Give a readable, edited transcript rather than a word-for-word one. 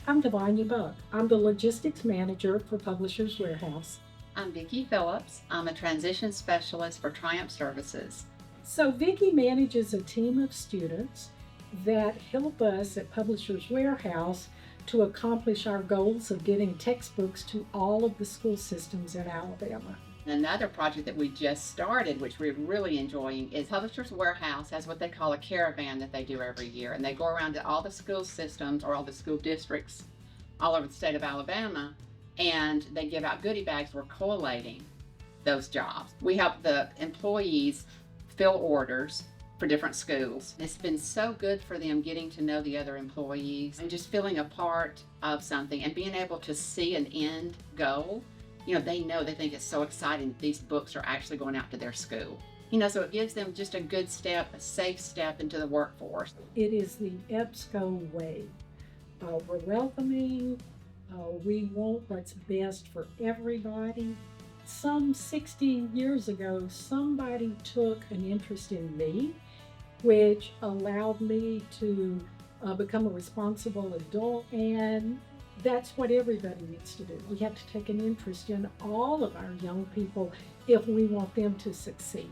I'm Davonia. I'm the logistics manager for Publishers Warehouse. I'm Vicki Phillips. I'm a transition specialist for Triumph Services. So, Vicki manages a team of students that help us at Publishers Warehouse to accomplish our goals of getting textbooks to all of the school systems in Alabama. Another project that we just started, which we're really enjoying, is Publishers Warehouse has what they call a caravan that they do every year. And they go around to all the school systems or all the school districts all over the state of Alabama, and they give out goodie bags. We're collating those jobs. We help the employees fill orders for different schools. It's been so good for them getting to know the other employees and just feeling a part of something and being able to see an end goal. They think it's so exciting that these books are actually going out to their school. So it gives them just a good step, a safe step into the workforce. It is the EBSCO way. We're welcoming. We want what's best for everybody. Some 60 years ago, somebody took an interest in me, which allowed me to become a responsible adult, and that's what everybody needs to do. We have to take an interest in all of our young people if we want them to succeed.